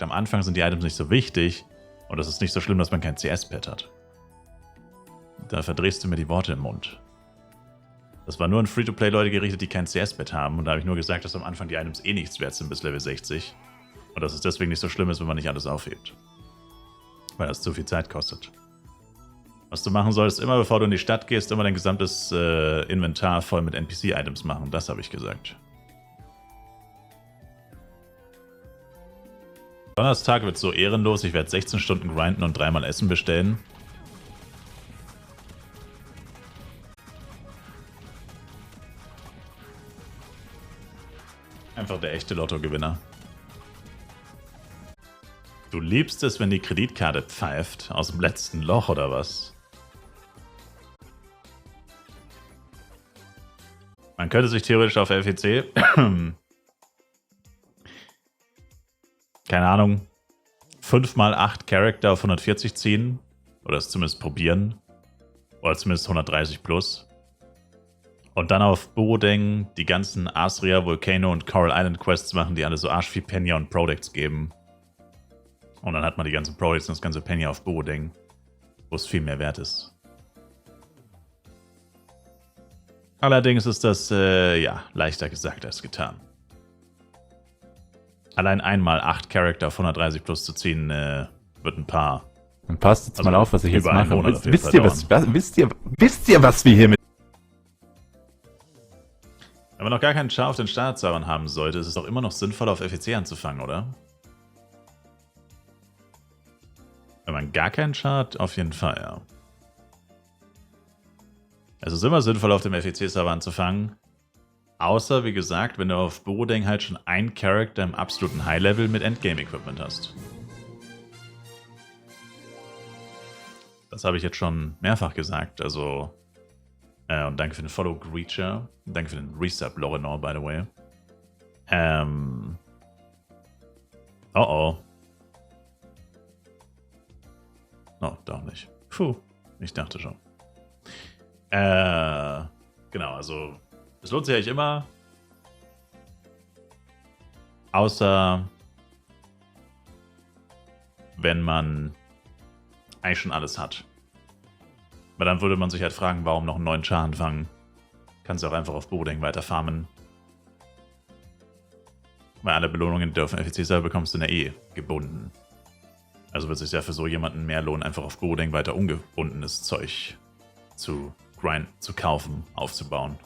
am Anfang sind die Items nicht so wichtig und es ist nicht so schlimm, dass man kein CS-Pad hat. Da verdrehst du mir die Worte im Mund. Das war nur an Free-to-Play-Leute gerichtet, die kein CS-Pad haben und da habe ich nur gesagt, dass am Anfang die Items eh nichts wert sind bis Level 60 und dass es deswegen nicht so schlimm ist, wenn man nicht alles aufhebt. Weil das zu viel Zeit kostet. Was du machen solltest, immer bevor du in die Stadt gehst, immer dein gesamtes Inventar voll mit NPC-Items machen. Das habe ich gesagt. Donnerstag wird so ehrenlos. Ich werde 16 Stunden grinden und 3-mal Essen bestellen. Einfach der echte Lottogewinner. Du liebst es, wenn die Kreditkarte pfeift. Aus dem letzten Loch oder was? Man könnte sich theoretisch auf FEC, keine Ahnung, 5x8 Charakter auf 140 ziehen. Oder es zumindest probieren. Oder zumindest 130 plus. Und dann auf Bodeng die ganzen Asria, Volcano und Coral Island Quests machen, die alle so arsch viel Penya und Products geben. Und dann hat man die ganzen Products und das ganze Penya auf Bodeng, wo es viel mehr wert ist. Allerdings ist das, ja, leichter gesagt als getan. Allein 1x8 Charakter auf 130 plus zu ziehen, wird ein paar. Dann passt jetzt mal auf, was ich jetzt mache. Wisst ihr, was wir hier mit... Wenn man noch gar keinen Char auf den Standardservern haben sollte, ist es doch immer noch sinnvoll, auf FEC anzufangen, oder? Wenn man gar keinen Char hat, auf jeden Fall, ja. Es ist immer sinnvoll, auf dem FEC-Server anzufangen. Außer, wie gesagt, wenn du auf Bodeng halt schon einen Charakter im absoluten High-Level mit Endgame-Equipment hast. Das habe ich jetzt schon mehrfach gesagt, also... und danke für den Follow, Greacher. Danke für den Resub, Lorenor, by the way. Oh. Oh, doch nicht. Puh, ich dachte schon. Genau, also es lohnt sich eigentlich immer. Außer wenn man eigentlich schon alles hat. Weil dann würde man sich halt fragen, warum noch einen neuen Char anfangen. Kannst du auch einfach auf Bodeng weiter farmen. Weil alle Belohnungen, die du auf dem FEC-Server bekommst, sind ja eh gebunden. Also wird es sich ja für so jemanden mehr lohnen, einfach auf Bodeng weiter ungebundenes Zeug zu kaufen, aufzubauen.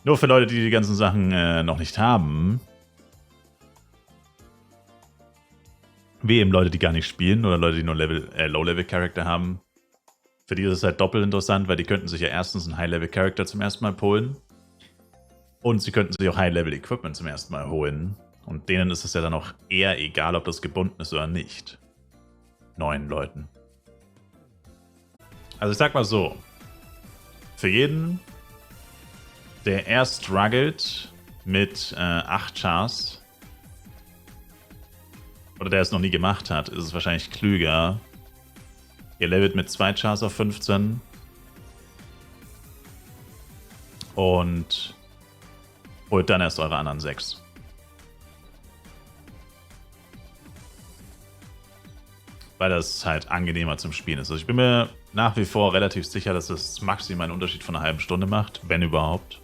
Nur für Leute, die die ganzen Sachen noch nicht haben. Wie eben Leute, die gar nicht spielen oder Leute, die nur Low-Level-Charakter haben. Für die ist es halt doppelt interessant, weil die könnten sich ja erstens einen High-Level-Charakter zum ersten Mal holen. Und sie könnten sich auch High-Level-Equipment zum ersten Mal holen. Und denen ist es ja dann auch eher egal, ob das gebunden ist oder nicht. Neuen Leuten. Also ich sag mal so. Für jeden, der erst struggelt mit 8 Chars, oder der es noch nie gemacht hat, ist es wahrscheinlich klüger. Ihr levelt mit 2 Chars auf 15. Und holt dann erst eure anderen 6. Weil das halt angenehmer zum Spielen ist. Also ich bin mir nach wie vor relativ sicher, dass es maximal einen Unterschied von einer halben Stunde macht, wenn überhaupt.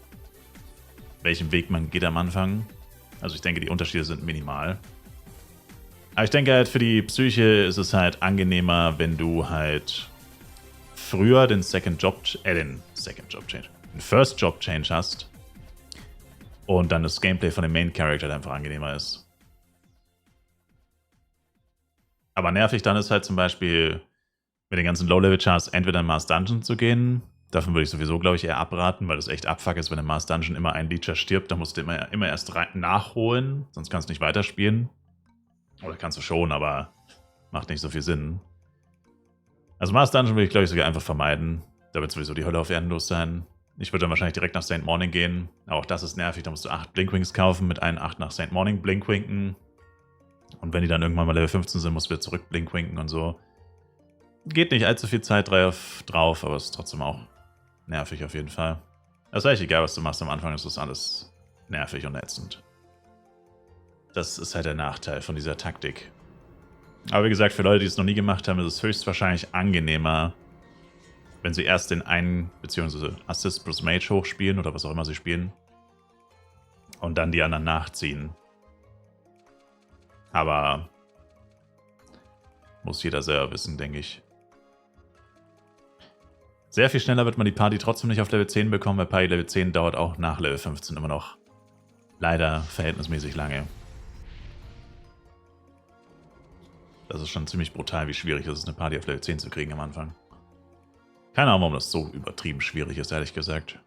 Welchen Weg man geht am Anfang. Also ich denke, die Unterschiede sind minimal. Aber ich denke halt, für die Psyche ist es halt angenehmer, wenn du halt früher den First Job Change hast und dann das Gameplay von dem Main Character halt einfach angenehmer ist. Aber nervig dann ist halt zum Beispiel mit den ganzen Low-Level-Chars entweder in Mars Dungeon zu gehen. Davon würde ich sowieso, glaube ich, eher abraten, weil das echt Abfuck ist, wenn im Mars Dungeon immer ein Leecher stirbt, dann musst du immer erst nachholen, sonst kannst du nicht weiterspielen. Oder kannst du schon, aber macht nicht so viel Sinn. Also Mars Dungeon würde ich, glaube ich, sogar einfach vermeiden. Da wird sowieso die Hölle auf Erden los sein. Ich würde dann wahrscheinlich direkt nach St. Morning gehen. Aber auch das ist nervig, da musst du 8 Blinkwings kaufen, mit einen 8 nach St. Morning Blinkwinken. Und wenn die dann irgendwann mal Level 15 sind, musst du wieder zurück Blinkwinken und so. Geht nicht allzu viel Zeit drauf, aber es ist trotzdem auch nervig auf jeden Fall. Das ist eigentlich egal, was du machst am Anfang, es ist alles nervig und ätzend. Das ist halt der Nachteil von dieser Taktik. Aber wie gesagt, für Leute, die es noch nie gemacht haben, ist es höchstwahrscheinlich angenehmer, wenn sie erst den einen, beziehungsweise Assist plus Mage hochspielen oder was auch immer sie spielen. Und dann die anderen nachziehen. Aber muss jeder selber wissen, denke ich. Sehr viel schneller wird man die Party trotzdem nicht auf Level 10 bekommen, weil Party Level 10 dauert auch nach Level 15 immer noch leider verhältnismäßig lange. Das ist schon ziemlich brutal, wie schwierig es ist, eine Party auf Level 10 zu kriegen am Anfang. Keine Ahnung, warum das so übertrieben schwierig ist, ehrlich gesagt.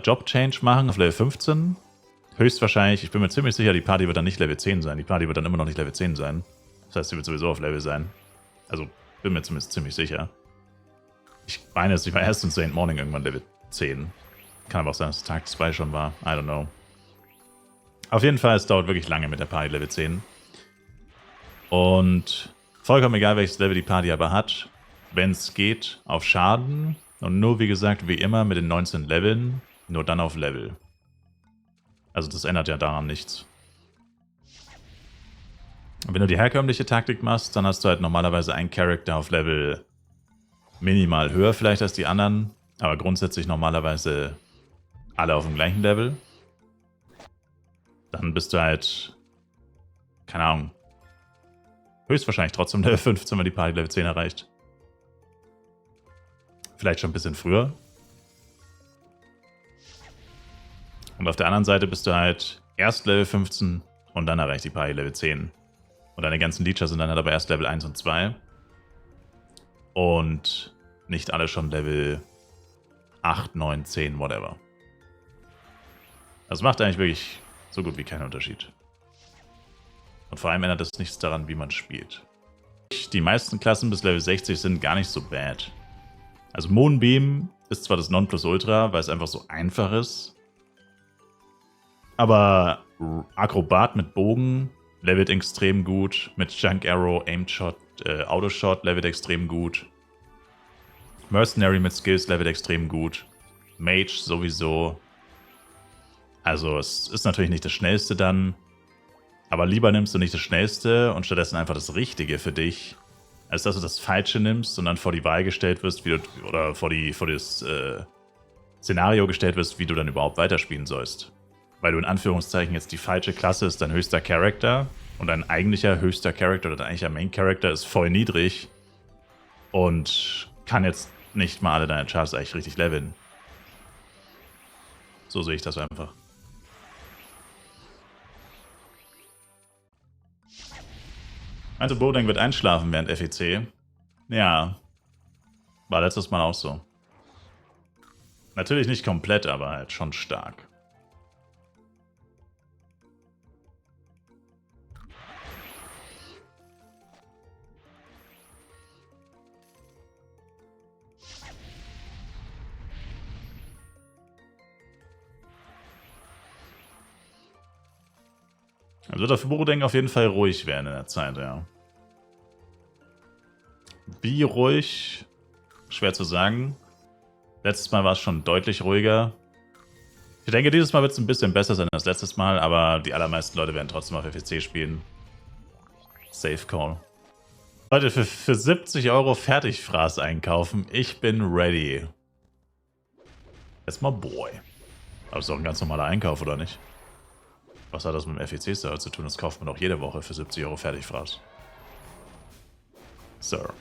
Job Change machen auf Level 15. Höchstwahrscheinlich, ich bin mir ziemlich sicher, die Party wird dann nicht Level 10 sein. Die Party wird dann immer noch nicht Level 10 sein. Das heißt, sie wird sowieso auf Level sein. Also, bin mir zumindest ziemlich sicher. Ich meine, ich war erst in St. Morning irgendwann Level 10. Kann aber auch sein, dass es Tag 2 schon war. I don't know. Auf jeden Fall, es dauert wirklich lange mit der Party Level 10. Und vollkommen egal, welches Level die Party aber hat, wenn es geht, auf Schaden. Und nur, wie gesagt, wie immer mit den 19 Leveln, nur dann auf Level. Also das ändert ja daran nichts. Und wenn du die herkömmliche Taktik machst, dann hast du halt normalerweise einen Charakter auf Level minimal höher vielleicht als die anderen, aber grundsätzlich normalerweise alle auf dem gleichen Level. Dann bist du halt, keine Ahnung, höchstwahrscheinlich trotzdem Level 15, wenn die Party Level 10 erreicht. Vielleicht schon ein bisschen früher. Und auf der anderen Seite bist du halt erst Level 15 und dann erreicht die Party Level 10. Und deine ganzen Leecher sind dann halt aber erst Level 1 und 2. Und nicht alle schon Level 8, 9, 10, whatever. Das macht eigentlich wirklich so gut wie keinen Unterschied. Und vor allem ändert es nichts daran, wie man spielt. Die meisten Klassen bis Level 60 sind gar nicht so bad. Also Moonbeam ist zwar das Nonplusultra, weil es einfach so einfach ist. Aber Akrobat mit Bogen levelt extrem gut. Mit Junk Arrow, Aimed Shot, Autoshot levelt extrem gut. Mercenary mit Skills levelt extrem gut. Mage sowieso. Also es ist natürlich nicht das Schnellste dann. Aber lieber nimmst du nicht das Schnellste und stattdessen einfach das Richtige für dich, als dass du das Falsche nimmst und dann vor die Wahl gestellt wirst, wie du, oder vor das Szenario gestellt wirst, wie du dann überhaupt weiterspielen sollst. Weil du in Anführungszeichen jetzt die falsche Klasse ist, dein höchster Charakter und dein eigentlicher höchster Charakter oder dein eigentlicher Main Character ist voll niedrig und kann jetzt nicht mal alle deine Charts eigentlich richtig leveln. So sehe ich das einfach. Also Bodeng wird einschlafen während FEC. Ja, war letztes Mal auch so. Natürlich nicht komplett, aber halt schon stark. Also wird dafür Bodeng auf jeden Fall ruhig werden in der Zeit, ja. Wie ruhig? Schwer zu sagen. Letztes Mal war es schon deutlich ruhiger. Ich denke, dieses Mal wird es ein bisschen besser sein als letztes Mal, aber die allermeisten Leute werden trotzdem auf FEC spielen. Safe Call. Leute, für 70 € Fertigfraß einkaufen. Ich bin ready. That's my boy. Aber ist doch ein ganz normaler Einkauf, oder nicht? Was hat das mit dem FEC-Server zu tun? Das kauft man doch jede Woche für 70 € Fertigfraß. Sir.